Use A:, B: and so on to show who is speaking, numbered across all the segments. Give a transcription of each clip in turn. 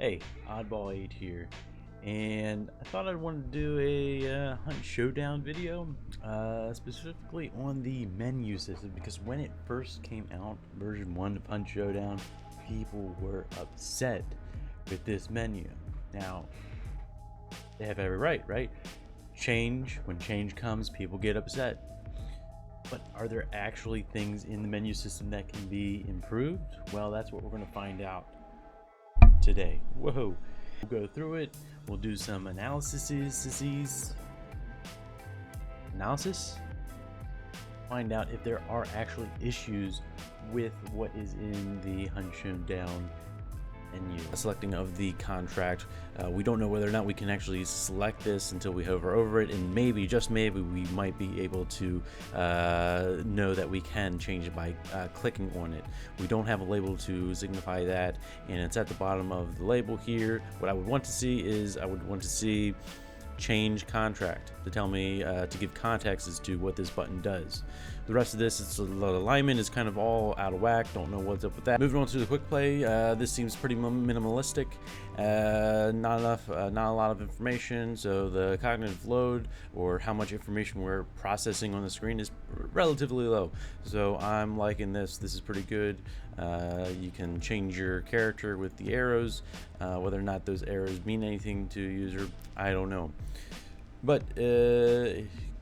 A: Hey, Oddball8 here, and I thought I'd want to do a Hunt Showdown video, specifically on the menu system, because when it first came out, version 1 of Hunt Showdown, people were upset with this menu. Now, they have every right? When change comes, people get upset. But are there actually things in the menu system that can be improved? Well, that's what we're going to find out today. Whoa. We'll go through it. We'll do some analysis. Find out if there are actually issues with what is in the Hunt Showdown menu. Selecting of the contract. We don't know whether or not we can actually select this until we hover over it, and maybe, just maybe, we might be able to know that we can change it by clicking on it. We don't have a label to signify that, and it's at the bottom of the label here. What I would want to see is change contract to tell me to give context as to what this button does. The rest of this, the alignment is kind of all out of whack. Don't know what's up with that. Moving on to the quick play, this seems pretty minimalistic. Not a lot of information, so the cognitive load, or how much information we're processing on the screen, is relatively low. So I'm liking this. This is pretty good. You can change your character with the arrows. Whether or not those arrows mean anything to user, I don't know. But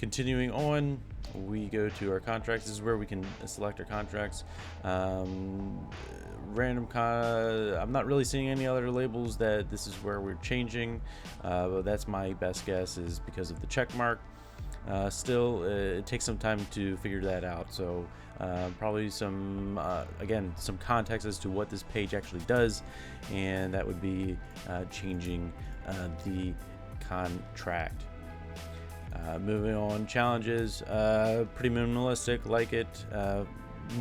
A: continuing on, we go to our contracts. This is where we can select our contracts. I'm not really seeing any other labels that this is where we're changing, but that's my best guess, is because of the check mark. Still, it takes some time to figure that out, so probably some context as to what this page actually does, and that would be changing the contract. Moving on, challenges, pretty minimalistic, like it.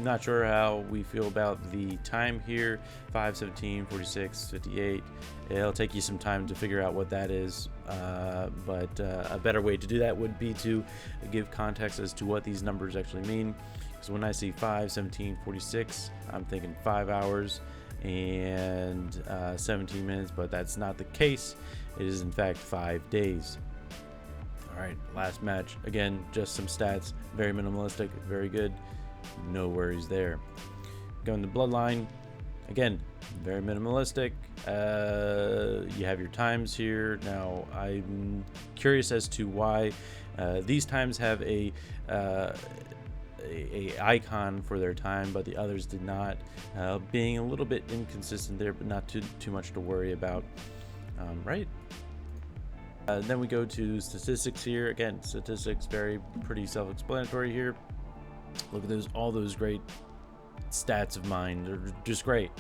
A: Not sure how we feel about the time here. 5, 17, 46, 58. It'll take you some time to figure out what that is, but a better way to do that would be to give context as to what these numbers actually mean. Because when I see 5, 17, 46, I'm thinking 5 hours and 17 minutes, but that's not the case. It is in fact 5 days. Alright, last match. Again, just some stats. Very minimalistic, very good. No worries there. Going to Bloodline. Again, very minimalistic. You have your times here. Now, I'm curious as to why these times have a icon for their time, but the others did not. Being a little bit inconsistent there, but not too much to worry about. Right? Then we go to statistics here. Again, statistics, pretty self-explanatory here. Look at all those great stats of mine. They're just great.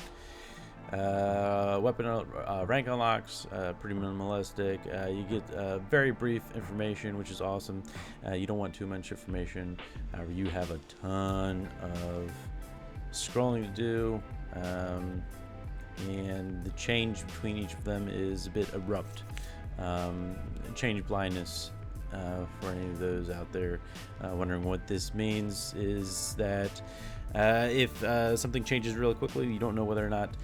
A: Weapon rank unlocks, pretty minimalistic. You get very brief information, which is awesome. You don't want too much information. However, you have a ton of scrolling to do, and the change between each of them is a bit abrupt. Change blindness, for any of those out there wondering what this means, is that if something changes really quickly, you don't know whether or not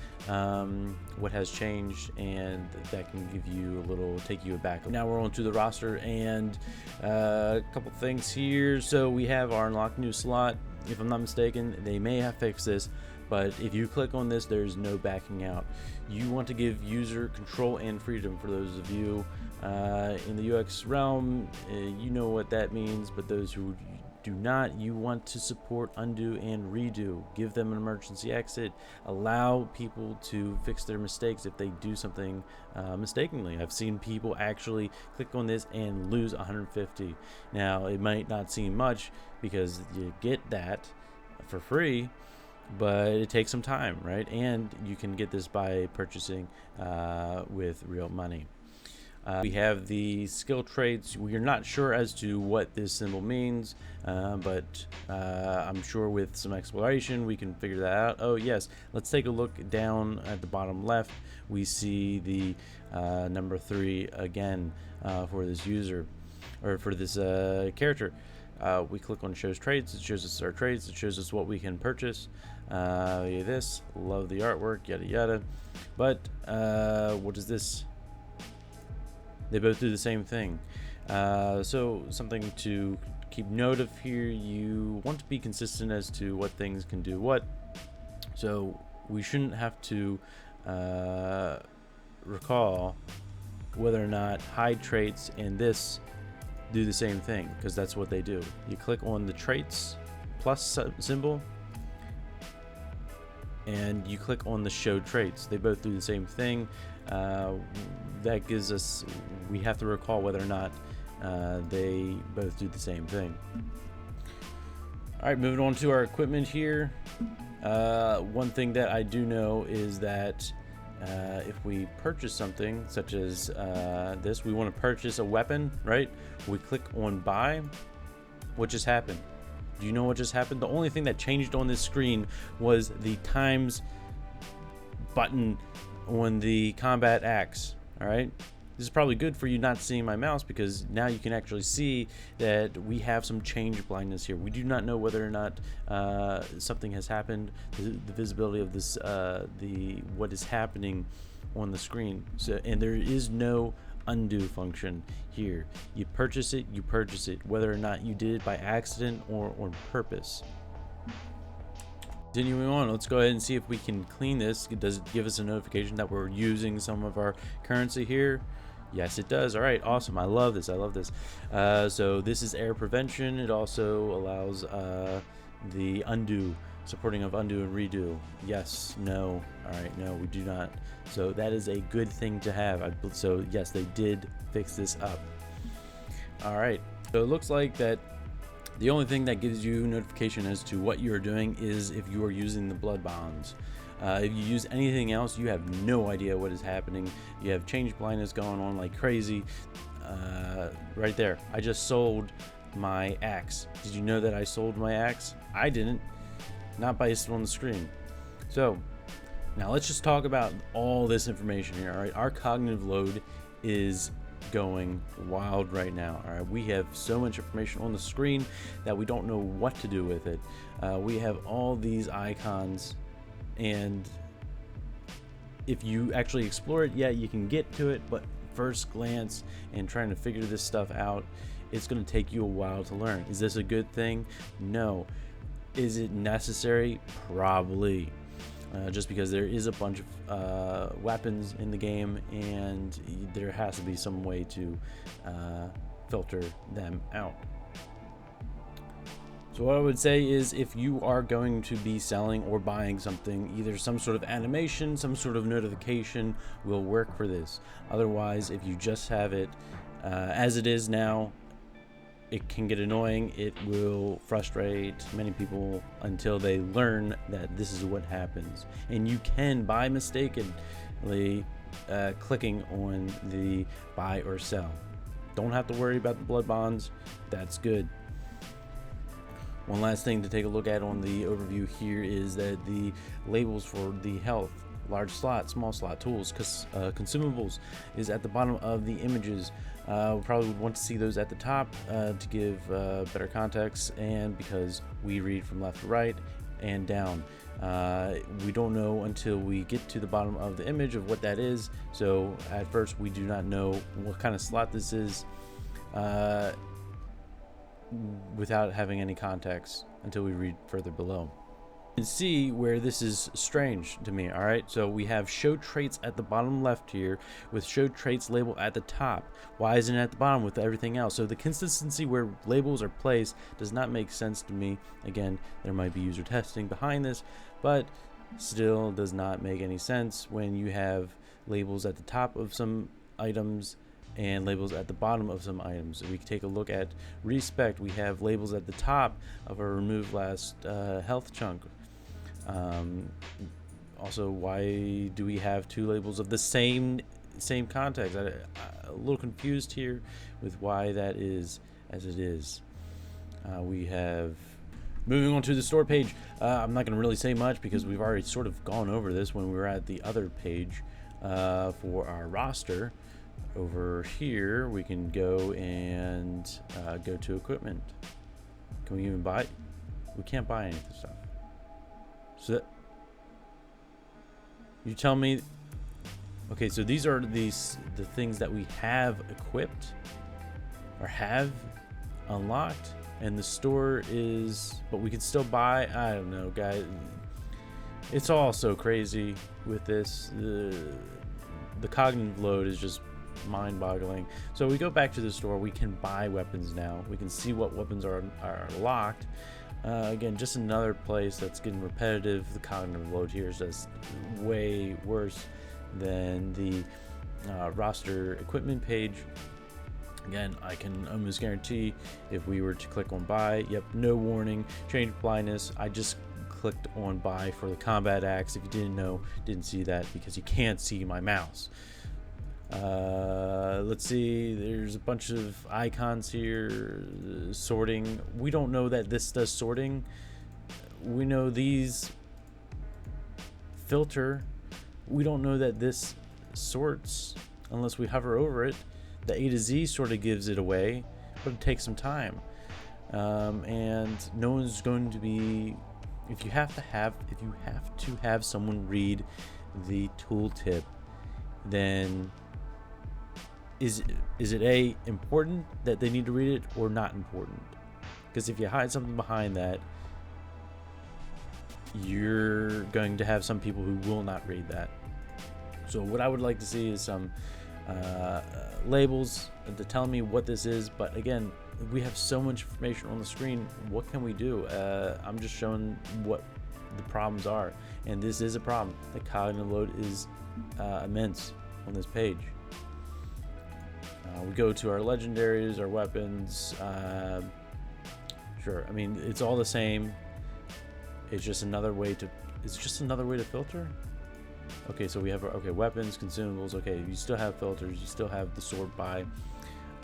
A: what has changed, and that can give you take you aback. Now we're on to the roster, and a couple things here. So we have our unlock new slot. If I'm not mistaken, they may have fixed this, but if you click on this, there's no backing out. You want to give user control and freedom. For those of you in the UX realm, you know what that means, but those who do not, you want to support undo and redo. Give them an emergency exit. Allow people to fix their mistakes if they do something mistakenly. I've seen people actually click on this and lose 150. Now, it might not seem much because you get that for free, but it takes some time, right? And you can get this by purchasing with real money. We have the skill traits. We are not sure as to what this symbol means, but I'm sure with some exploration we can figure that out. Oh yes, let's take a look down at the bottom left. We see the number 3 again for this user, or for this character. We click on shows trades. It shows us our trades. It shows us what we can purchase. This, love the artwork, yada yada. But what is this? They both do the same thing. So something to keep note of here, you want to be consistent as to what things can do what. So we shouldn't have to recall whether or not hide traits and this do the same thing, because that's what they do. You click on the traits plus symbol and you click on the show traits. They both do the same thing. That gives us, we have to recall whether or not they both do the same thing. All right, moving on to our equipment here. One thing that I do know is that if we purchase something such as this, we want to purchase a weapon, right? We click on buy. What just happened? Do you know what just happened? The only thing that changed on this screen was the times button on the combat axe. All right, this is probably good for you not seeing my mouse, because now you can actually see that we have some change blindness here. We do not know whether or not something has happened, the visibility of this, what is happening on the screen. So, and there is no undo function here. You purchase it, whether or not you did it by accident or on purpose. Continuing on, let's go ahead and see if we can clean this. Does it give us a notification that we're using some of our currency here? Yes, it does. All right, awesome. I love this. So this is error prevention. It also allows the undo, supporting of undo and redo. Yes, no. All right, no, we do not. So that is a good thing to have. So yes, they did fix this up. All right, so it looks like that the only thing that gives you notification as to what you're doing is if you are using the blood bonds. If you use anything else, you have no idea what is happening. You have change blindness going on like crazy. Right there, I just sold my axe. Did you know that I sold my axe? I didn't, not based on the screen. So now let's just talk about all this information here. All right, our cognitive load is going wild right now. All right, we have so much information on the screen that we don't know what to do with it. We have all these icons, and if you actually explore it, yeah, you can get to it, but first glance and trying to figure this stuff out, it's going to take you a while to learn. Is this a good thing? No. Is it necessary? Probably. Just because there is a bunch of weapons in the game, and there has to be some way to filter them out. So what I would say is, if you are going to be selling or buying something, either some sort of animation, some sort of notification will work for this. Otherwise, if you just have it as it is now, it can get annoying. It will frustrate many people until they learn that this is what happens. And you can, by mistakenly clicking on the buy or sell. Don't have to worry about the blood bonds. That's good. One last thing to take a look at on the overview here is that the labels for the health, large slot, small slot, tools, consumables is at the bottom of the images. We probably would want to see those at the top to give better context, and because we read from left to right and down. We don't know until we get to the bottom of the image of what that is. So at first we do not know what kind of slot this is without having any context until we read further below. You can see where this is strange to me. All right, so we have show traits at the bottom left here with show traits label at the top. Why isn't it at the bottom with everything else? So the consistency where labels are placed does not make sense to me. Again, there might be user testing behind this, but still does not make any sense when you have labels at the top of some items and labels at the bottom of some items. If we take a look at respect, we have labels at the top of our remove last health chunk. Also, why do we have two labels of the same context? I'm a little confused here with why that is as it is. We have, moving on to the store page. I'm not going to really say much because we've already sort of gone over this when we were at the other page for our roster. Over here we can go and go to equipment. Can we even buy? We can't buy any of this stuff. So that, you tell me. Okay, so these are the things that we have equipped or have unlocked, and the store is, but we can still buy. I don't know, guys. It's all so crazy with this. The cognitive load is just mind-boggling. So we go back to the store. We can buy weapons now. We can see what weapons are locked. Again, just another place that's getting repetitive. The cognitive load here is just way worse than the roster equipment page. Again, I can almost guarantee if we were to click on buy, yep, no warning, change blindness. I just clicked on buy for the combat axe. If you didn't see that because you can't see my mouse. Let's see, there's a bunch of icons here. Sorting, we don't know that this does sorting. We know these filter. We don't know that this sorts unless we hover over it. The A to Z sort of gives it away, but it takes some time. And no one's going to be, if you have to have someone read the tooltip, then is it important that they need to read it or not important? Because if you hide something behind that, you're going to have some people who will not read that. So what I would like to see is some labels to tell me what this is. But again, we have so much information on the screen. What can we do? I'm just showing what the problems are, and this is a problem. The cognitive load is immense on this page. We go to our legendaries, our weapons. Sure, I mean it's all the same. It's just another way to. It's just another way to filter. Okay, so we have our weapons, consumables. Okay, you still have filters. You still have the sort by.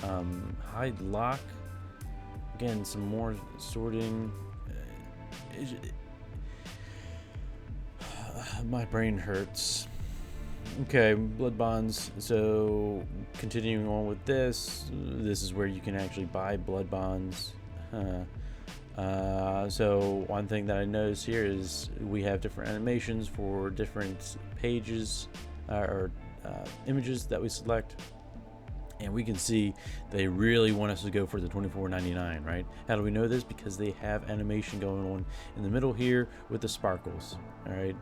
A: Hide lock. Again, some more sorting. My brain hurts. Okay, blood bonds. So continuing on with this is where you can actually buy blood bonds. So one thing that I noticed here is we have different animations for different pages or images that we select, and we can see they really want us to go for the $24.99, right? How do we know this? Because they have animation going on in the middle here with the sparkles. All right.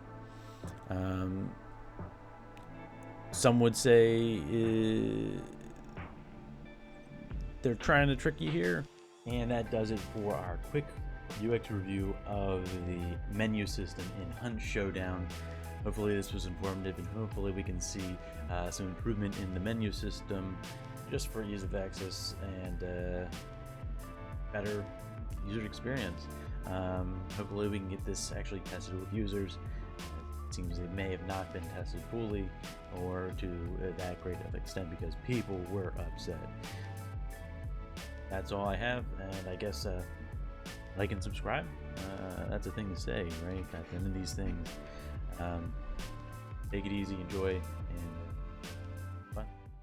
A: Some would say they're trying to trick you here. And that does it for our quick UX review of the menu system in Hunt Showdown. Hopefully this was informative, and hopefully we can see some improvement in the menu system just for ease of access and better user experience. Hopefully we can get this actually tested with users. It seems it may have not been tested fully or to that great of extent because people were upset. That's all I have, and I guess like and subscribe. That's a thing to say, right? At the end of these things. Take it easy, enjoy, and